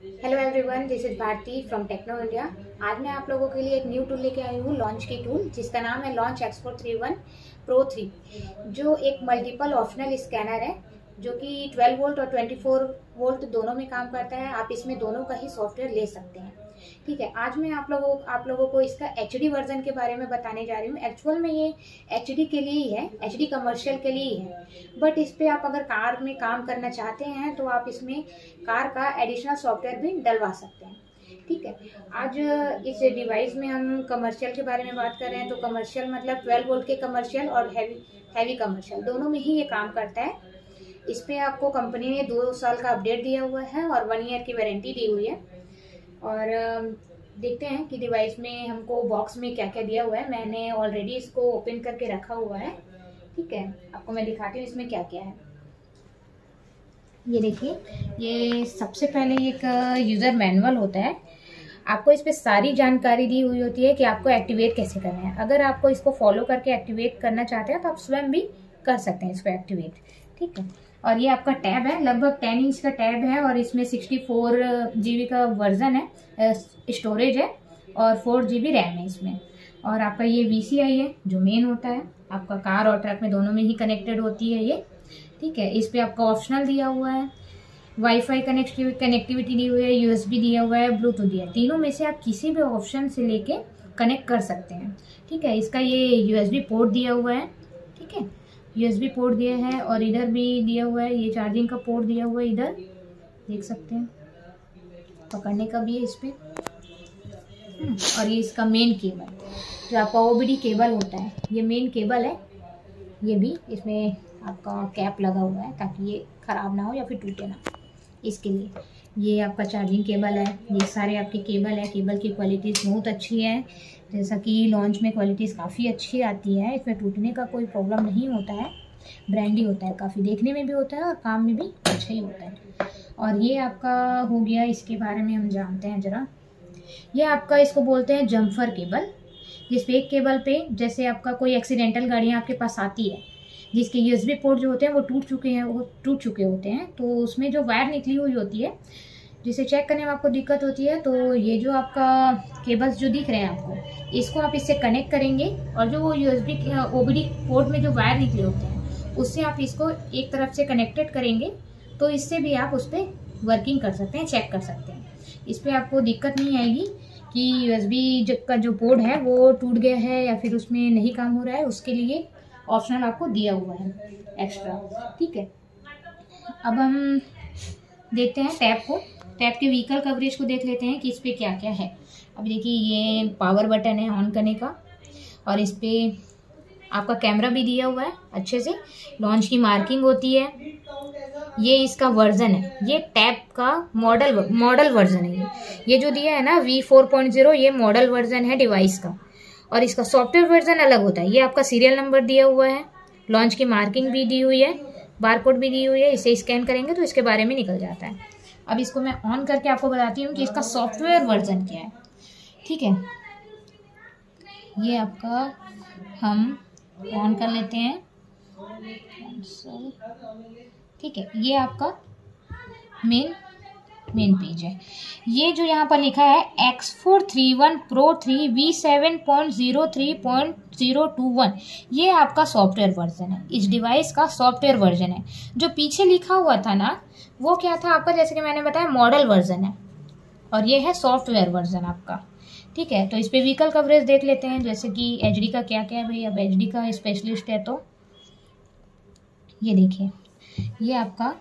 Hello everyone, this is Bharti from Techno India. आज मैं आप लोगों के लिए एक न्यू टूल लेके आई हूँ, लॉन्च की टूल, जिसका नाम है लॉन्च X431 Pro 3, जो एक मल्टीपल ऑप्शनल स्कैनर है जो कि 12 वोल्ट और 24 वोल्ट दोनों में काम करता है। आप इसमें दोनों का ही सॉफ्टवेयर ले सकते हैं। ठीक है, आज मैं आप लोगों को इसका HD वर्जन के बारे में बताने जा रही हूँ। एक्चुअल में ये HD के लिए ही है, HD कमर्शियल के लिए ही है, बट इस पे आप अगर कार में काम करना चाहते हैं तो आप इसमें कार का एडिशनल सॉफ्टवेयर भी डलवा सकते हैं। ठीक है, आज इस डिवाइस में हम कमर्शियल के बारे में बात कर रहे हैं। तो कमर्शियल मतलब 12 वोल्ट के कमर्शियल और हैवी कमर्शियल दोनों में ही ये काम करता है। इस पे आपको कंपनी ने 2 साल का अपडेट दिया हुआ है और 1 ईयर की वारंटी दी हुई है। और देखते हैं कि डिवाइस में हमको बॉक्स में क्या क्या दिया हुआ है। मैंने ऑलरेडी इसको ओपन करके रखा हुआ है। ठीक है, आपको मैं दिखाती हूँ इसमें क्या क्या है। ये देखिए, ये सबसे पहले एक यूज़र मैनुअल होता है। आपको इस पे सारी जानकारी दी हुई होती है कि आपको एक्टिवेट कैसे करना है। अगर आपको इसको फॉलो करके एक्टिवेट करना चाहते हैं तो आप स्वयं भी कर सकते हैं इसको एक्टिवेट। ठीक है, और ये आपका टैब है, लगभग 10 इंच का टैब है और इसमें 64 GB का वर्जन है, स्टोरेज है और 4 GB रैम है इसमें। और आपका ये VCI है जो मेन होता है, आपका कार और ट्रक में दोनों में ही कनेक्टेड होती है ये। ठीक है, इस पे आपका ऑप्शनल दिया हुआ है, वाईफाई कनेक्टिविटी दी हुई है, USB दिया हुआ है, ब्लूटूथ दिया है। तीनों में से आप किसी भी ऑप्शन से लेके कनेक्ट कर सकते हैं। ठीक है, इसका ये USB पोर्ट दिया हुआ है। ठीक है, USB पोर्ट दिया है और इधर भी दिया हुआ है, ये चार्जिंग का पोर्ट दिया हुआ है, इधर देख सकते हैं, पकड़ने का भी है इस पे। और ये इसका मेन केबल, जो आपका OBD केबल होता है, ये मेन केबल है। ये भी इसमें आपका कैप लगा हुआ है ताकि ये ख़राब ना हो या फिर टूटे ना, इसके लिए। ये आपका चार्जिंग केबल है। ये सारे आपके केबल है। केबल की क्वालिटीज़ बहुत अच्छी है, जैसा कि लॉन्च में क्वालिटीज़ काफ़ी अच्छी आती है। इसमें टूटने का कोई प्रॉब्लम नहीं होता है, ब्रांडी होता है, काफ़ी देखने में भी होता है और काम में भी अच्छा ही होता है। और ये आपका हो गया, इसके बारे में हम जानते हैं ज़रा। ये आपका इसको बोलते हैं जम्फर केबल, जिसपे एक केबल पे जैसे आपका कोई एक्सीडेंटल गाड़ियाँ आपके पास आती है जिसके USB पोर्ट जो होते हैं वो टूट चुके होते हैं, तो उसमें जो वायर निकली हुई होती है जिसे चेक करने में आपको दिक्कत होती है, तो ये जो आपका केबल्स जो दिख रहे हैं आपको, इसको आप इससे कनेक्ट करेंगे और जो वो USB OBD पोर्ट में जो वायर निकले होते हैं उससे आप इसको एक तरफ से कनेक्टेड करेंगे, तो इससे भी आप उस पर वर्किंग कर सकते हैं, चेक कर सकते हैं। इस पर आपको दिक्कत नहीं आएगी कि USB का जो पोर्ट है वो टूट गया है या फिर उसमें नहीं काम हो रहा है। उसके लिए ऑप्शनल आपको दिया हुआ है एक्स्ट्रा। ठीक है, अब हम देखते हैं टैब को, टैब के व्हीकल कवरेज को देख लेते हैं कि इस पे क्या क्या है। अब देखिए, ये पावर बटन है ऑन करने का और इस पे आपका कैमरा भी दिया हुआ है अच्छे से, लॉन्च की मार्किंग होती है। ये इसका वर्जन है, ये टैब का मॉडल वर्जन है। ये जो दिया है ना V4.0, ये मॉडल वर्जन है डिवाइस का, और इसका सॉफ्टवेयर वर्जन अलग होता है। ये आपका सीरियल नंबर दिया हुआ है, लॉन्च की मार्किंग भी दी हुई है, बारकोड भी दी हुई है। इसे स्कैन करेंगे तो इसके बारे में निकल जाता है। अब इसको मैं ऑन करके आपको बताती हूँ कि इसका सॉफ्टवेयर वर्जन क्या है। ठीक है, ये आपका हम ऑन कर लेते हैं। ठीक है, ये आपका मेन पेज है। ये जो यहाँ पर लिखा है X431 Pro 3 V7.03.021, ये आपका सॉफ्टवेयर वर्जन है, इस डिवाइस का सॉफ्टवेयर वर्जन है। जो पीछे लिखा हुआ था ना, वो क्या था आपका, जैसे कि मैंने बताया, मॉडल वर्जन है और ये है सॉफ्टवेयर वर्जन आपका। ठीक है, तो इस पे व्हीकल कवरेज देख लेते हैं, जैसे कि HD का क्या क्या है भाई। अब HD का स्पेशलिस्ट है तो ये देखिए, ये आपका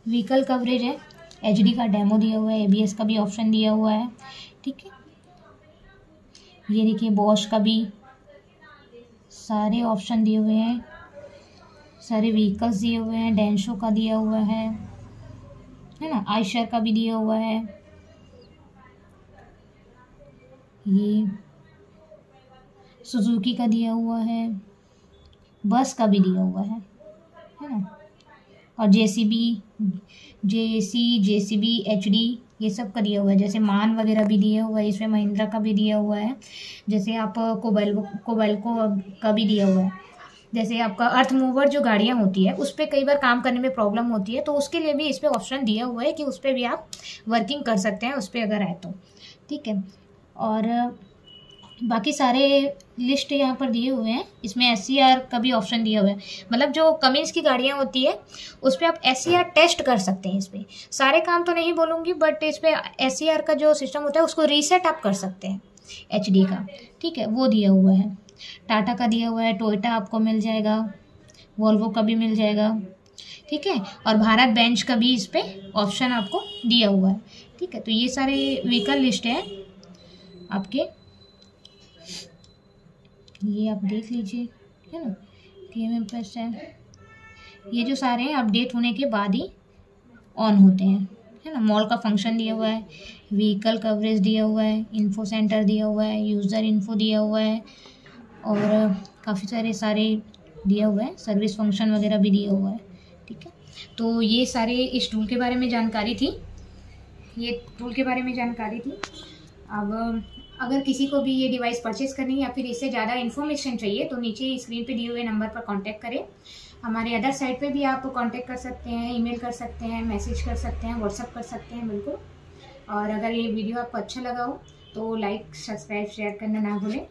व्हीकल कवरेज है। HD का डेमो दिया हुआ है, ABS का भी ऑप्शन दिया हुआ है। ठीक है, ये देखिए, बॉश का भी सारे ऑप्शन दिए हुए हैं, सारे व्हीकल्स दिए हुए हैं, डेंशो का दिया हुआ है ना, आयशर का भी दिया हुआ है, ये सुजुकी का दिया हुआ है, बस का भी दिया हुआ है ना, और JCB HD ये सब का दिया हुआ है। जैसे मान वगैरह भी दिया हुआ है, इसमें महिंद्रा का भी दिया हुआ है, जैसे आप कोबेल्को का भी दिया हुआ है। जैसे आपका अर्थ मूवर जो गाड़ियाँ होती है उस पर कई बार काम करने में प्रॉब्लम होती है, तो उसके लिए भी इस पर ऑप्शन दिया हुआ है कि उस पर भी आप वर्किंग कर सकते हैं उस पर अगर आए तो, ठीक है। और बाकी सारे लिस्ट यहाँ पर दिए हुए हैं। इसमें SCR का भी ऑप्शन दिया हुआ है, मतलब जो कमिंस की गाड़ियाँ होती है उस पर आप SCR टेस्ट कर सकते हैं। इस पर सारे काम तो नहीं बोलूँगी, बट इस पर SCR का जो सिस्टम होता है उसको रीसेट आप कर सकते हैं HD का, ठीक है, वो दिया हुआ है। टाटा का दिया हुआ है, टोयोटा आपको मिल जाएगा, वॉल्वो का भी मिल जाएगा, ठीक है, और भारत बेंच का भी इस पर ऑप्शन आपको दिया हुआ है, ठीक है। तो ये सारे व्हीकल लिस्ट है आपके, ये आप देख लीजिए, है ना। TMMPS है, ये जो सारे हैं अपडेट होने के बाद ही ऑन होते हैं, है ना। मॉल का फंक्शन दिया हुआ है, व्हीकल कवरेज दिया हुआ है, इन्फो सेंटर दिया हुआ है, यूज़र इन्फो दिया हुआ है, और काफ़ी सारे दिया हुआ है, सर्विस फंक्शन वगैरह भी दिया हुआ है, ठीक है। तो ये सारे इस टूल के बारे में जानकारी थी, अब अगर किसी को भी ये डिवाइस परचेज करनी है या फिर इससे ज़्यादा इन्फॉर्मेशन चाहिए तो नीचे स्क्रीन पे दिए हुए नंबर पर कांटेक्ट करें। हमारे अदर साइट पे भी आप कांटेक्ट कर सकते हैं, ईमेल कर सकते हैं, मैसेज कर सकते हैं, व्हाट्सअप कर सकते हैं, बिल्कुल। और अगर ये वीडियो आपको अच्छा लगा हो तो लाइक, सब्सक्राइब, शेयर करना ना भूलें।